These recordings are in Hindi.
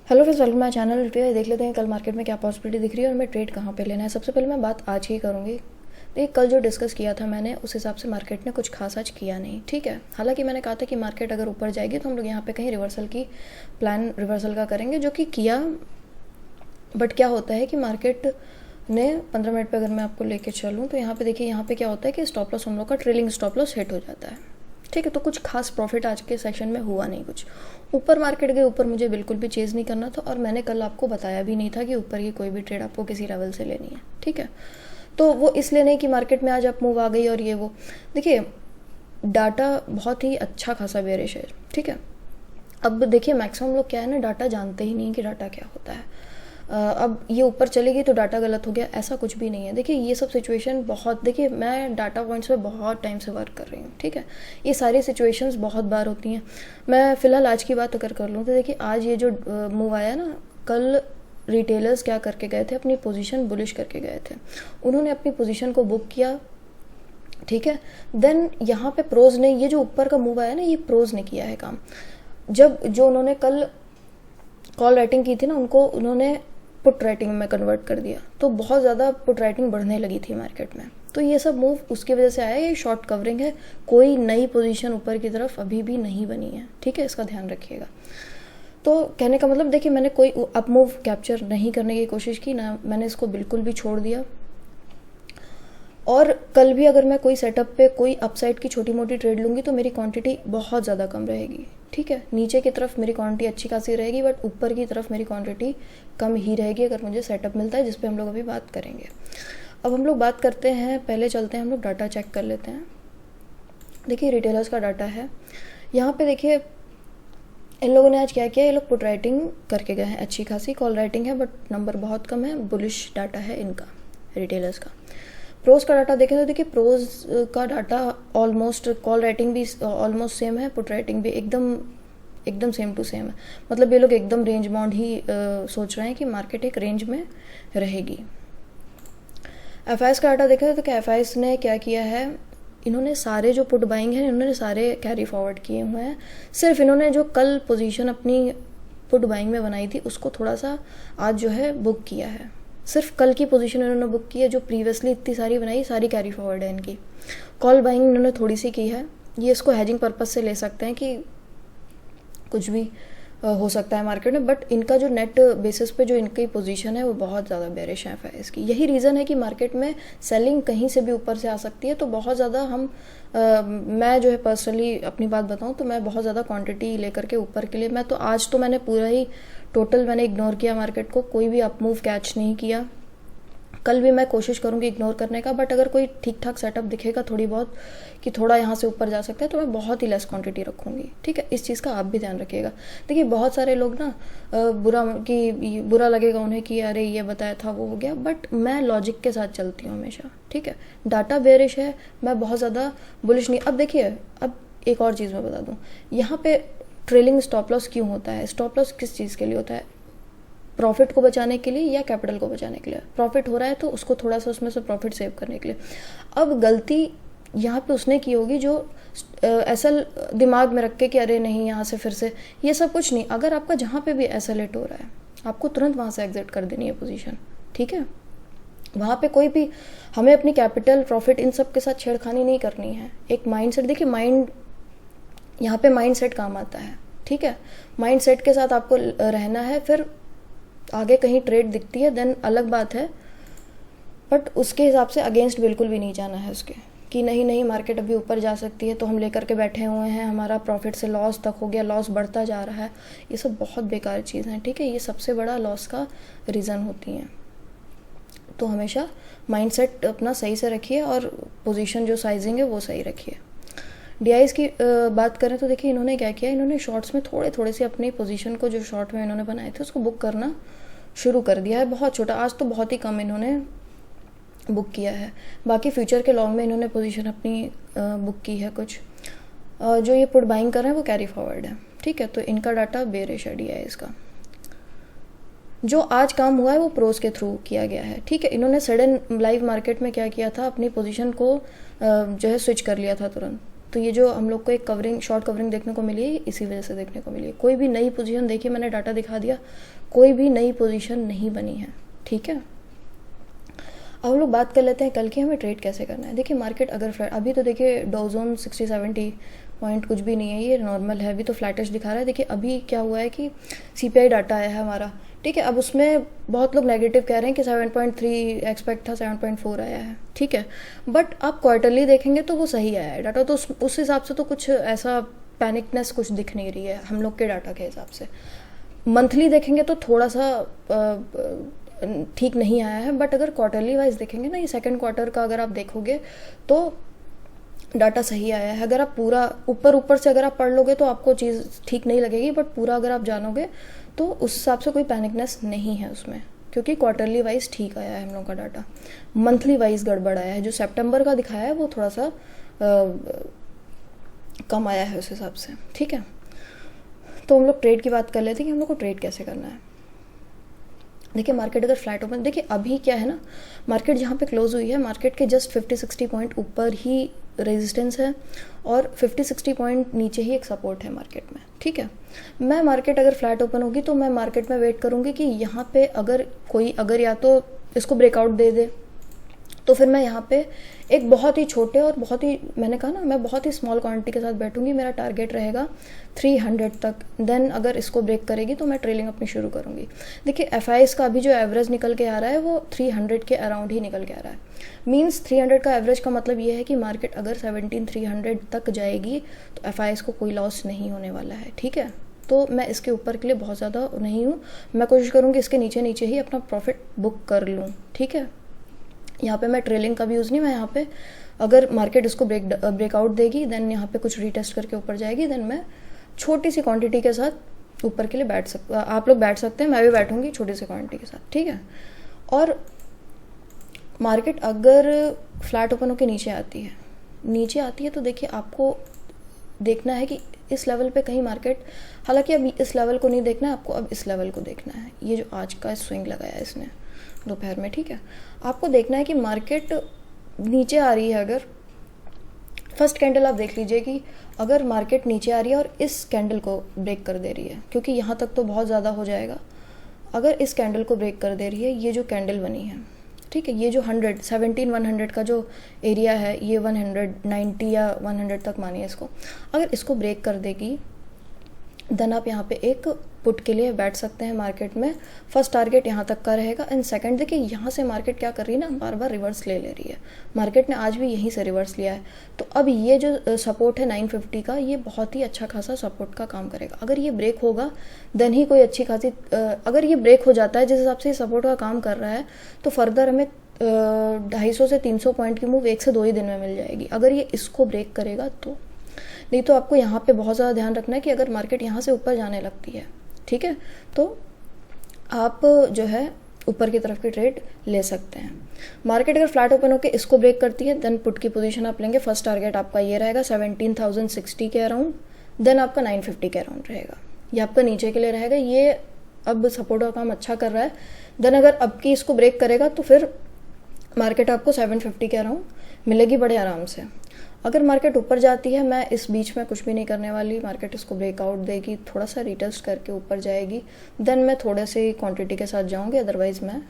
Hello friends, welcome my channel. देख लेते हैं कल मार्केट में क्या पॉसिबिलिटी दिख रही है और मैं ट्रेड कहाँ पे लेना है। सबसे पहले मैं बात आज की करूँगी। देखिए, कल जो डिस्कस किया था मैंने, उस हिसाब से मार्केट ने कुछ खास आज किया नहीं। ठीक है, हालांकि मैंने कहा था कि मार्केट अगर ऊपर जाएगी तो हम लोग यहाँ पे कहीं रिवर्सल का करेंगे, जो कि किया। बट क्या होता है कि मार्केट ने 15 मिनट पे अगर मैं आपको लेके चलूँ तो यहाँ पे देखिए, यहाँ पे क्या होता है कि स्टॉप लॉस हम लोग का ट्रेलिंग स्टॉप लॉस हिट हो जाता है। ठीक है, तो कुछ खास प्रॉफिट आज के सेशन में हुआ नहीं। कुछ ऊपर मार्केट के ऊपर मुझे बिल्कुल भी चेज़ नहीं करना था, और मैंने कल आपको बताया भी नहीं था कि ऊपर की कोई भी ट्रेड आपको किसी लेवल से लेनी है। ठीक है, तो वो इसलिए नहीं कि मार्केट में आज अप मूव आ गई और ये वो। देखिए, डाटा बहुत ही अच्छा खासा बेरिश है। ठीक है, अब देखिए मैक्सिमम लोग क्या है ना, डाटा जानते ही नहीं कि डाटा क्या होता है। अब ये ऊपर चलेगी तो डाटा गलत हो गया, ऐसा कुछ भी नहीं है। देखिए, ये सब सिचुएशन बहुत, देखिए मैं डाटा पॉइंट्स पे बहुत टाइम से वर्क कर रही हूँ। ठीक है, ये सारी सिचुएशंस बहुत बार होती हैं। मैं फ़िलहाल आज की बात अगर कर लूँ तो देखिए, आज ये जो मूव आया ना, कल रिटेलर्स क्या करके गए थे, अपनी पोजीशन बुलिश करके गए थे। उन्होंने अपनी पोजीशन को बुक किया। ठीक है, देन यहाँ पे प्रोज ने, ये जो ऊपर का मूव आया ना, ये प्रोज ने किया है काम। जब जो उन्होंने कल कॉल राइटिंग की थी ना, उनको उन्होंने पुट राइटिंग में कन्वर्ट कर दिया, तो बहुत ज़्यादा पुट राइटिंग बढ़ने लगी थी मार्केट में। तो ये सब मूव उसकी वजह से आया। ये शॉर्ट कवरिंग है, कोई नई पोजीशन ऊपर की तरफ अभी भी नहीं बनी है। ठीक है, इसका ध्यान रखिएगा। तो कहने का मतलब, देखिए मैंने कोई अप मूव कैप्चर नहीं करने की कोशिश की ना, मैंने इसको बिल्कुल भी छोड़ दिया। और कल भी अगर मैं कोई सेटअप पे कोई अपसाइड की छोटी मोटी ट्रेड लूँगी तो मेरी क्वांटिटी बहुत ज़्यादा कम रहेगी। ठीक है, नीचे की तरफ मेरी क्वांटिटी अच्छी खासी रहेगी, बट ऊपर की तरफ मेरी क्वांटिटी कम ही रहेगी अगर मुझे सेटअप मिलता है, जिस पे हम लोग अभी बात करेंगे। अब हम लोग बात करते हैं, पहले चलते हैं हम लोग डाटा चेक कर लेते हैं। देखिए, रिटेलर्स का डाटा है यहाँ पे। देखिए, इन लोगों ने आज क्या किया, ये लोग पुट राइटिंग करके गए हैं, अच्छी खासी कॉल राइटिंग है बट नंबर बहुत कम है। बुलिश डाटा है इनका, रिटेलर्स का। प्रोज का डाटा देखें तो देखिए, प्रोज का डाटा ऑलमोस्ट, कॉल राइटिंग भी ऑलमोस्ट सेम है, पुट राइटिंग भी एकदम सेम टू सेम है। मतलब ये लोग एकदम रेंज बाउंड ही सोच रहे हैं कि मार्केट एक रेंज में रहेगी। एफआईएस का डाटा देखें तो क्या एफआईएस ने क्या किया है, इन्होंने सारे जो पुट बाइंग है इन्होंने सारे कैरी फॉरवर्ड किए हुए हैं। सिर्फ इन्होंने जो कल पोजीशन अपनी पुट बाइंग में बनाई थी उसको थोड़ा सा आज जो है बुक किया है। सिर्फ कल की पोजीशन इन्होंने बुक की है, जो प्रीवियसली इतनी सारी बनाई सारी कैरी फॉरवर्ड है इनकी। कॉल बाइंग इन्होंने थोड़ी सी की है, ये इसको हैजिंग पर्पस से ले सकते हैं कि कुछ भी हो सकता है मार्केट में। बट इनका जो नेट बेसिस पे जो इनकी पोजीशन है वो बहुत ज़्यादा बेरिश है एफआईएस की। यही रीज़न है कि मार्केट में सेलिंग कहीं से भी ऊपर से आ सकती है। तो बहुत ज़्यादा मैं जो है पर्सनली अपनी बात बताऊं तो मैं बहुत ज़्यादा क्वांटिटी लेकर के ऊपर के लिए, मैं तो आज तो मैंने पूरा ही टोटल मैंने इग्नोर किया मार्केट को, कोई भी अप मूव कैच नहीं किया। कल भी मैं कोशिश करूंगी इग्नोर करने का, बट अगर कोई ठीक ठाक सेटअप दिखेगा थोड़ी बहुत कि थोड़ा यहाँ से ऊपर जा सकता है तो मैं बहुत ही लेस क्वांटिटी रखूंगी। ठीक है, इस चीज़ का आप भी ध्यान रखिएगा। देखिए, बहुत सारे लोग ना बुरा लगेगा उन्हें कि अरे ये बताया था वो हो गया, बट मैं लॉजिक के साथ चलती हूँ हमेशा। ठीक है, डाटा बेरिश है, मैं बहुत ज़्यादा बुलिश नहीं। अब देखिए, अब एक और चीज़ मैं बता दूँ, यहाँ पे ट्रेलिंग स्टॉप लॉस क्यों होता है? स्टॉप लॉस किस चीज़ के लिए होता है? प्रॉफिट को बचाने के लिए या कैपिटल को बचाने के लिए? प्रॉफिट हो रहा है तो उसको थोड़ा सा उसमें से प्रॉफिट सेव करने के लिए। अब गलती यहाँ पे उसने की होगी जो ऐसा दिमाग में रख के कि अरे नहीं यहाँ से फिर से, ये सब कुछ नहीं। अगर आपका जहाँ पे भी ऐसा लेट हो रहा है आपको तुरंत वहाँ से एग्जिट कर देनी है पोजीशन। ठीक है, वहाँ पे कोई भी हमें अपनी कैपिटल प्रॉफिट इन सब के साथ छेड़खानी नहीं करनी है। एक माइंड सेट, देखिए माइंड, यहाँ पे माइंड सेट काम आता है। ठीक है, माइंड सेट के साथ आपको रहना है। फिर आगे कहीं ट्रेड दिखती है देन अलग बात है, बट उसके हिसाब से अगेंस्ट बिल्कुल भी नहीं जाना है उसके, कि नहीं मार्केट अभी ऊपर जा सकती है तो हम लेकर के बैठे हुए हैं, हमारा प्रॉफिट से लॉस तक हो गया, लॉस बढ़ता जा रहा है। ये सब बहुत बेकार चीज़ है। ठीक है, ये सबसे बड़ा लॉस का रीज़न होती हैं। तो हमेशा माइंडसेट अपना सही से रखिए और पोजीशन जो साइजिंग है वो सही रखिए। डीआईज की बात करें तो देखिए, इन्होंने क्या किया, इन्होंने शॉर्ट्स में थोड़े से अपनी पोजीशन को जो शॉर्ट में इन्होंने बनाए थे उसको बुक करना शुरू कर दिया है। बहुत छोटा, आज तो बहुत ही कम इन्होंने बुक किया है। बाकी फ्यूचर के लॉन्ग में इन्होंने पोजीशन अपनी बुक की है कुछ। जो ये पुट बाइंग कर रहे हैं वो कैरी फॉरवर्ड है। ठीक है, तो इनका डाटा बेरिश है डीआईज का। जो आज काम हुआ है वो प्रोज के थ्रू किया गया है। ठीक है, इन्होंने सडन लाइव मार्केट में क्या किया था, अपनी पोजीशन को जो है स्विच कर लिया था तुरंत। तो ये जो हम लोग को एक कवरिंग, शॉर्ट कवरिंग देखने को मिली है, इसी वजह से देखने को मिली है। कोई भी नई पोजीशन, देखिए मैंने डाटा दिखा दिया, कोई भी नई पोजीशन नहीं बनी है, ठीक है। अब हम लोग बात कर लेते हैं कल की हमें ट्रेड कैसे करना है। देखिए मार्केट अगर फ्लैट, अभी तो देखिए डॉ जोन 60-70 पॉइंट कुछ भी नहीं है, ये नॉर्मल है, अभी तो फ्लैटिश दिखा रहा है। देखिए अभी क्या हुआ है कि सीपीआई डाटा आया है हमारा, ठीक है। अब उसमें बहुत लोग नेगेटिव कह रहे हैं कि 7.3 एक्सपेक्ट था, 7.4 आया है, ठीक है। बट आप क्वार्टरली देखेंगे तो वो सही आया है डाटा, तो उस हिसाब से तो कुछ ऐसा पैनिकनेस कुछ दिख नहीं रही है हम लोग के डाटा के हिसाब से। मंथली देखेंगे तो थोड़ा सा ठीक नहीं आया है, बट अगर क्वार्टरली वाइज देखेंगे ना, ये सेकंड क्वार्टर का अगर आप देखोगे तो डाटा सही आया है। अगर आप पूरा ऊपर से अगर आप पढ़ लोगे तो आपको चीज़ ठीक नहीं लगेगी, बट पूरा अगर आप जानोगे तो उस हिसाब से कोई पैनिकनेस नहीं है उसमें, क्योंकि क्वार्टरली वाइज ठीक आया है हम लोग का डाटा। मंथली वाइज गड़बड़ आया है, जो सितंबर का दिखाया है वो थोड़ा सा कम आया है उस हिसाब से, ठीक है। तो हम लोग ट्रेड की बात कर लेते हैं कि हम लोग को ट्रेड कैसे करना है। देखिए मार्केट अगर फ्लैट ओपन, देखिए अभी क्या है ना, मार्केट जहाँ पे क्लोज हुई है, मार्केट के जस्ट 50-60 पॉइंट ऊपर ही रेजिस्टेंस है और 50-60 पॉइंट नीचे ही एक सपोर्ट है मार्केट में, ठीक है। मैं मार्केट अगर फ्लैट ओपन होगी तो मैं मार्केट में वेट करूंगी कि यहाँ पे अगर या तो इसको ब्रेकआउट दे दे, तो फिर मैं यहाँ पे एक बहुत ही छोटे और बहुत ही, मैंने कहा ना, मैं बहुत ही स्मॉल क्वांटिटी के साथ बैठूंगी। मेरा टारगेट रहेगा 300 तक। देन अगर इसको ब्रेक करेगी तो मैं ट्रेलिंग अपनी शुरू करूंगी। देखिए एफआईएस का अभी जो एवरेज निकल के आ रहा है वो 300 के अराउंड ही निकल के आ रहा है। मीन्स 300 का एवरेज का मतलब ये है कि मार्केट अगर 17,300 तक जाएगी तो एफआईएस को कोई लॉस नहीं होने वाला है, ठीक है। तो मैं इसके ऊपर के लिए बहुत ज़्यादा नहीं हूँ, मैं कोशिश करूँगी इसके नीचे नीचे ही अपना प्रॉफिट बुक कर लूँ, ठीक है। यहाँ पे मैं ट्रेलिंग का भी यूज़ नहीं, मैं यहाँ पे अगर मार्केट इसको ब्रेकआउट देगी, देन यहाँ पे कुछ रीटेस्ट करके ऊपर जाएगी, देन मैं छोटी सी क्वांटिटी के साथ ऊपर के लिए आप लोग बैठ सकते हैं, मैं भी बैठूंगी छोटी सी क्वांटिटी के साथ, ठीक है। और मार्केट अगर फ्लैट ओपन होकर नीचे आती है तो देखिए आपको देखना है कि इस लेवल पे कहीं मार्केट, हालांकि अब इस लेवल को नहीं देखना है आपको, अब इस लेवल को देखना है। ये जो आज का स्विंग लगाया है इसने दोपहर में, ठीक है, आपको देखना है कि मार्केट नीचे आ रही है। अगर फर्स्ट कैंडल आप देख लीजिए कि अगर मार्केट नीचे आ रही है और इस कैंडल को ब्रेक कर दे रही है, क्योंकि यहाँ तक तो बहुत ज़्यादा हो जाएगा, अगर इस कैंडल को ब्रेक कर दे रही है, ये जो कैंडल बनी है, ठीक है, ये जो 100 का जो एरिया है, ये 190 या 100 तक मानिए इसको, अगर इसको ब्रेक कर देगी देन आप यहाँ पे एक पुट के लिए बैठ सकते हैं मार्केट में। फर्स्ट टारगेट यहाँ तक का रहेगा। एंड सेकंड, देखिए यहाँ से मार्केट क्या कर रही है ना, बार बार रिवर्स ले रही है। मार्केट ने आज भी यहीं से रिवर्स लिया है, तो अब ये जो सपोर्ट है 950 का, ये बहुत ही अच्छा खासा सपोर्ट का काम करेगा। अगर ये ब्रेक होगा देन ही कोई अच्छी खासी, अगर ये ब्रेक हो जाता है जिस हिसाब से सपोर्ट का काम कर रहा है, तो फर्दर हमें 250 से 300 पॉइंट की मूव 1 से 2 ही दिन में मिल जाएगी, अगर ये इसको ब्रेक करेगा तो। नहीं तो आपको यहाँ पे बहुत ज़्यादा ध्यान रखना है कि अगर मार्केट यहाँ से ऊपर जाने लगती है, ठीक है, तो आप जो है ऊपर की तरफ की ट्रेड ले सकते हैं। मार्केट अगर फ्लैट ओपन होकर इसको ब्रेक करती है, देन पुट की पोजीशन आप लेंगे। फर्स्ट टारगेट आपका ये रहेगा 17,060 के अराउंड, देन आपका 950 के अराउंड रहेगा, ये आपका नीचे के लिए रहेगा। ये अब सपोर्ट का काम अच्छा कर रहा है। देन अगर अब की इसको ब्रेक करेगा तो फिर मार्केट आपको 750 के अराउंड मिलेगी बड़े आराम से। अगर मार्केट ऊपर जाती है, मैं इस बीच में कुछ भी नहीं करने वाली, मार्केट इसको ब्रेकआउट देगी, थोड़ा सा रिटेस्ट करके ऊपर जाएगी, देन मैं थोड़े से क्वांटिटी के साथ जाऊंगी, अदरवाइज मैं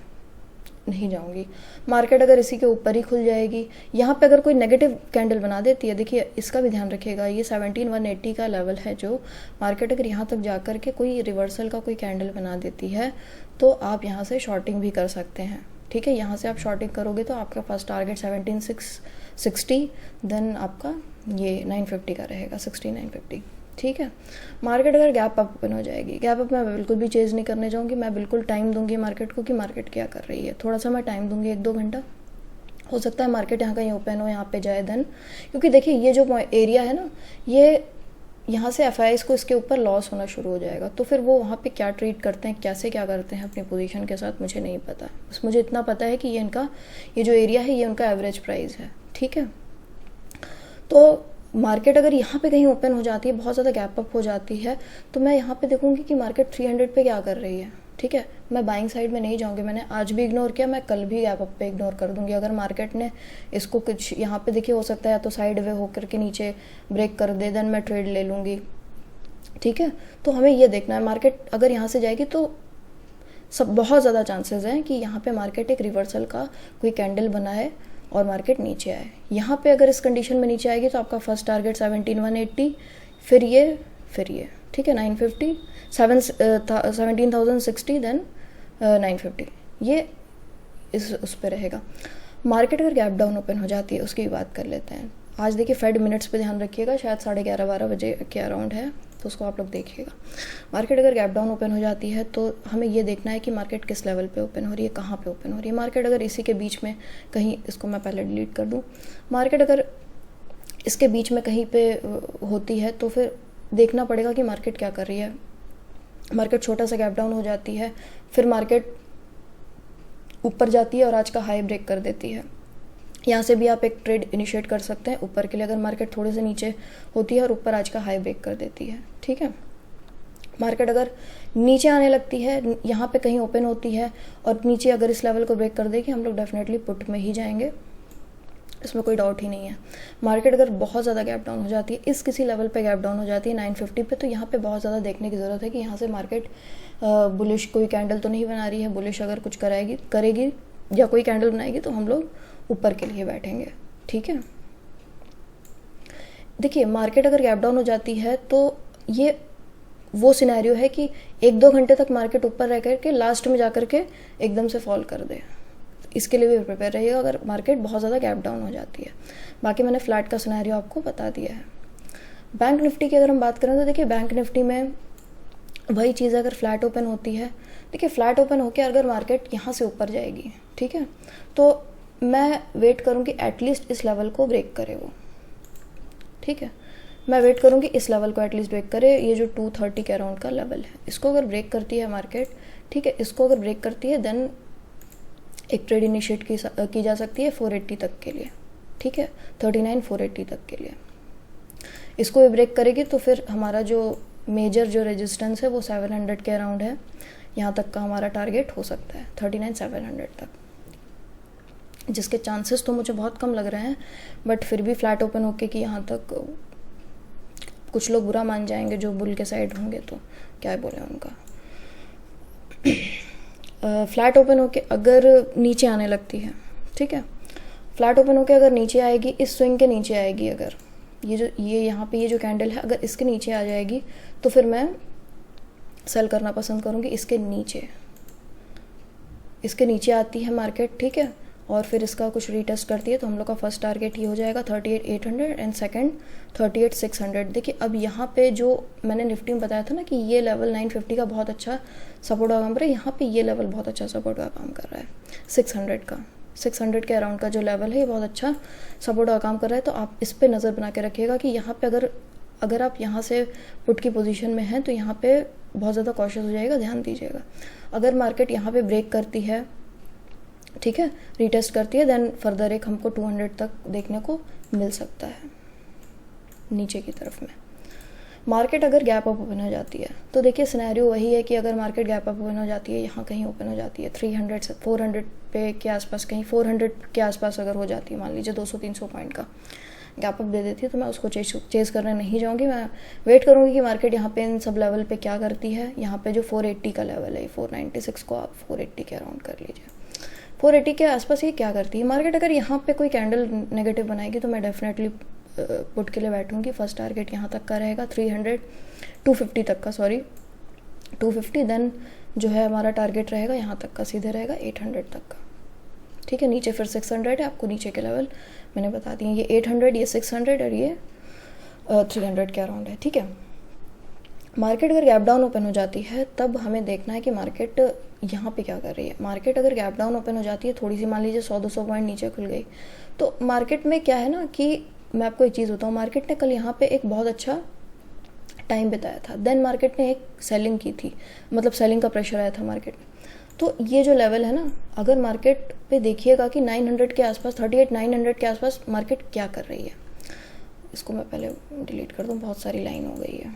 नहीं जाऊंगी। मार्केट अगर इसी के ऊपर ही खुल जाएगी, यहाँ पे अगर कोई नेगेटिव कैंडल बना देती है, देखिए इसका भी ध्यान रखिएगा, ये 17,180 का लेवल है, जो मार्केट अगर यहाँ तक जा कर के कोई रिवर्सल का कोई कैंडल बना देती है तो आप यहाँ से शॉर्टिंग भी कर सकते हैं, ठीक है। यहाँ से आप शॉर्टिंग करोगे तो आपका फर्स्ट टारगेट 17,660, देन आपका ये 950 का रहेगा, 16,950, ठीक है। मार्केट अगर गैप अप ओपन हो जाएगी, गैप अप मैं बिल्कुल भी चेज नहीं करने जाऊँगी, मैं बिल्कुल टाइम दूंगी मार्केट को कि मार्केट क्या कर रही है। थोड़ा सा मैं टाइम दूंगी, 1-2 घंटा, हो सकता है मार्केट यहाँ कहीं ओपन हो, यहाँ पे जाए देन, क्योंकि देखिए ये जो एरिया है ना, ये यहाँ से एफआईआईस को इसके ऊपर लॉस होना शुरू हो जाएगा, तो फिर वो वहाँ पे क्या ट्रीट करते हैं, कैसे क्या करते हैं अपनी पोजीशन के साथ, मुझे नहीं पता। बस मुझे इतना पता है कि ये जो एरिया है ये उनका एवरेज प्राइस है, ठीक है। तो मार्केट अगर यहाँ पे कहीं ओपन हो जाती है, बहुत ज़्यादा गैप अप हो जाती है, तो मैं यहाँ पे देखूंगी कि मार्केट 300 पे क्या कर रही है, ठीक है। मैं बाइंग साइड में नहीं जाऊंगी। मैंने आज भी इग्नोर किया, मैं कल भी गैप अप पे इग्नोर कर दूंगी। अगर मार्केट ने इसको कुछ यहाँ पे देखिए, हो सकता है या तो साइड वे होकर के नीचे ब्रेक कर दे, देन मैं ट्रेड ले लूँगी। ठीक है, तो हमें ये देखना है मार्केट अगर यहाँ से जाएगी तो सब बहुत ज़्यादा चांसेस हैं कि यहाँ पे मार्केट एक रिवर्सल का कोई कैंडल बनाए और मार्केट नीचे आए। यहाँ पे अगर इस कंडीशन में नीचे आएगी तो आपका फर्स्ट टारगेट 17,180, फिर ये ठीक है 950, 17,060, देन 950, ये उस पर रहेगा। मार्केट अगर गैप डाउन ओपन हो जाती है उसकी भी बात कर लेते हैं। आज देखिए फेड मिनट्स पे ध्यान रखिएगा, शायद 11:30-12 बजे के अराउंड है, तो उसको आप लोग देखिएगा। मार्केट अगर गैप डाउन ओपन हो जाती है तो हमें ये देखना है कि मार्केट किस लेवल पे ओपन हो रही है, कहाँ पे ओपन हो रही है। मार्केट अगर इसी के बीच में कहीं, इसको मैं पहले डिलीट कर दूँ, मार्केट अगर इसके बीच में कहीं पे होती है तो फिर देखना पड़ेगा कि मार्केट क्या कर रही है। मार्केट छोटा सा गैप डाउन हो जाती है, फिर मार्केट ऊपर जाती है और आज का हाई ब्रेक कर देती है। यहाँ से भी आप एक ट्रेड इनिशिएट कर सकते हैं ऊपर के लिए, अगर मार्केट थोड़े से नीचे होती है और ऊपर आज का हाई ब्रेक कर देती है। ठीक है, मार्केट अगर नीचे आने लगती है, यहाँ पे कहीं ओपन होती है और नीचे अगर इस लेवल को ब्रेक कर देगी, हम लोग डेफिनेटली पुट में ही जाएंगे, इसमें कोई डाउट ही नहीं है। मार्केट अगर बहुत ज़्यादा गैप डाउन हो जाती है, इस किसी लेवल पे गैप डाउन हो जाती है 950 पे, तो यहाँ पे बहुत ज़्यादा देखने की ज़रूरत है कि यहाँ से मार्केट बुलिश कोई कैंडल तो नहीं बना रही है। बुलिश अगर कुछ करेगी या कोई कैंडल बनाएगी तो हम लोग ऊपर के लिए बैठेंगे। ठीक है, देखिए मार्केट अगर गैप डाउन हो जाती है तो ये वो सिनेरियो है कि 1-2 घंटे तक मार्केट ऊपर रह करके लास्ट में जाकर के एकदम से फॉल कर दे। इसके लिए भी प्रिपेयर रहिएगा अगर मार्केट बहुत ज़्यादा गैप डाउन हो जाती है। बाकी मैंने फ्लैट का सिनेरियो आपको बता दिया है। बैंक निफ्टी की अगर हम बात करें तो देखिए बैंक निफ्टी में वही चीज़ अगर फ्लैट ओपन होती है, देखिए फ्लैट ओपन होकर अगर मार्केट यहाँ से ऊपर जाएगी, ठीक है, तो मैं वेट करूँगी एटलीस्ट इस लेवल को ब्रेक करे वो। ठीक है, मैं वेट करूँगी इस लेवल को एटलीस्ट ब्रेक करे, ये जो 230 के अराउंड का लेवल है, इसको अगर ब्रेक करती है मार्केट, ठीक है, इसको अगर ब्रेक करती है देन एक ट्रेड इनिशिएट की जा सकती है 480 तक के लिए। ठीक है, 39,480 तक के लिए इसको भी ब्रेक करेगी तो फिर हमारा जो मेजर जो रेजिस्टेंस है वो 700 के अराउंड है, यहाँ तक का हमारा टारगेट हो सकता है 39,700 तक, जिसके चांसेस तो मुझे बहुत कम लग रहे हैं, बट फिर भी फ्लैट ओपन होके कि यहाँ तक कुछ लोग बुरा मान जाएंगे जो बुल के साइड होंगे, तो क्या बोले उनका। फ्लैट ओपन होके अगर नीचे आने लगती है, ठीक है, फ्लैट ओपन होके अगर नीचे आएगी, इस स्विंग के नीचे आएगी, अगर ये यहाँ पे ये जो कैंडल है अगर इसके नीचे आ जाएगी तो फिर मैं सेल करना पसंद करूँगी। इसके नीचे आती है मार्केट, ठीक है, और फिर इसका कुछ रीटेस्ट करती है तो हम लोग का फर्स्ट टारगेट ये हो जाएगा 38,800 एंड सेकंड 38,600। देखिए अब यहाँ पे जो मैंने निफ्टी में बताया था ना कि ये लेवल 950 का बहुत अच्छा सपोर्ट का काम कर रहा है, यहाँ पे ये लेवल बहुत अच्छा सपोर्ट का काम कर रहा है 600 के अराउंड का जो लेवल है ये बहुत अच्छा सपोर्ट का काम कर रहा है। तो आप इस पर नज़र बना के रखिएगा कि यहाँ पे अगर आप यहाँ से पुट की पोजीशन में हैं तो यहाँ पे बहुत ज़्यादा कॉशियस हो जाएगा, ध्यान दीजिएगा। अगर मार्केट यहाँ पे ब्रेक करती है, ठीक है, रीटेस्ट करती है, देन फर्दर एक हमको 200 तक देखने को मिल सकता है नीचे की तरफ में। मार्केट अगर गैप अप ओपन हो जाती है तो देखिए सिनेरियो वही है कि अगर मार्केट गैप अप ओपन हो जाती है, यहाँ कहीं ओपन हो जाती है 300 से 400 पे के आसपास, कहीं 400 के आसपास अगर हो जाती है, मान लीजिए 200-300 पॉइंट का गैप अप दे देती है, तो मैं उसको चेज करने नहीं जाऊँगी। मैं वेट करूँगी कि मार्केट यहाँ पे इन सब लेवल पे क्या करती है। यहाँ पे जो 480 का लेवल है, 496 को आप 480 के अराउंड कर लीजिए, 480 के आसपास ये क्या करती है। मार्केट अगर यहाँ पे कोई कैंडल नेगेटिव बनाएगी तो मैं डेफिनेटली पुट के लिए बैठूंगी। फर्स्ट टारगेट यहाँ तक का रहेगा 250 तक का, 250, देन जो है हमारा टारगेट रहेगा यहाँ तक का, सीधे रहेगा 800 तक का। ठीक है, नीचे फिर 600 है, आपको नीचे के लेवल मैंने बता दिए, ये 800, ये 600 और ये 300 के अराउंड है। ठीक है, मार्केट अगर गैप डाउन ओपन हो जाती है तब हमें देखना है कि मार्केट यहाँ पे क्या कर रही है। मार्केट अगर गैप डाउन ओपन हो जाती है, थोड़ी सी मान लीजिए 100-200 पॉइंट नीचे खुल गई, तो मार्केट में क्या है ना कि मैं आपको एक चीज़ बताऊँ, मार्केट ने कल यहाँ पे एक बहुत अच्छा टाइम बिताया था, देन मार्केट ने एक सेलिंग की थी, मतलब सेलिंग का प्रेशर आया था मार्केट में। तो ये जो लेवल है ना, अगर मार्केट पे देखिएगा कि 900 के आसपास, 38,900 के आसपास मार्केट क्या कर रही है। इसको मैं पहले डिलीट कर दूँ, बहुत सारी लाइन हो गई है।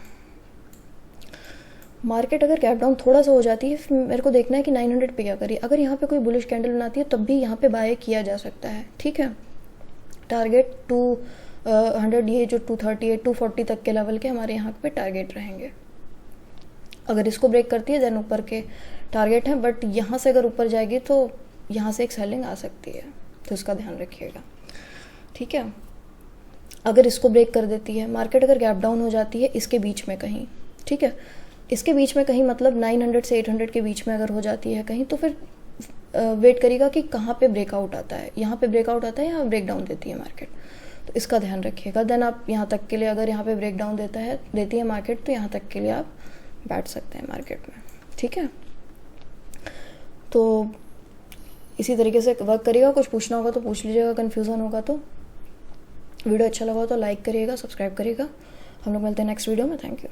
मार्केट अगर गैप डाउन थोड़ा सा हो जाती है, फिर मेरे को देखना है कि 900 पे क्या करी। अगर यहाँ पे कोई बुलिश कैंडल बनाती है तब भी यहाँ पे बाय किया जा सकता है, ठीक है। टारगेट 200, ये जो 238 240 तक के लेवल के हमारे यहाँ पे टारगेट रहेंगे। अगर इसको ब्रेक करती है देन ऊपर के टारगेट हैं, बट यहाँ से अगर ऊपर जाएगी तो यहाँ से एक सेलिंग आ सकती है, तो इसका ध्यान रखिएगा, ठीक है। अगर इसको ब्रेक कर देती है, मार्केट अगर गैप डाउन हो जाती है इसके बीच में कहीं, ठीक है, इसके बीच में कहीं मतलब 900 से 800 के बीच में अगर हो जाती है कहीं, तो फिर वेट करिएगा कि कहाँ पे ब्रेकआउट आता है। यहाँ पे ब्रेकआउट आता है या ब्रेक डाउन देती है मार्केट, तो इसका ध्यान रखिएगा। देन आप यहाँ तक के लिए, अगर यहाँ पे ब्रेक डाउन देती है मार्केट, तो यहाँ तक के लिए आप बैठ सकते हैं मार्केट में, ठीक है। तो इसी तरीके से वर्क करिएगा। कुछ पूछना होगा तो पूछ लीजिएगा, कन्फ्यूज़न होगा तो। वीडियो अच्छा लगा हो तो लाइक करिएगा, सब्सक्राइब करिएगा। हम लोग मिलते हैं नेक्स्ट वीडियो में। Thank you.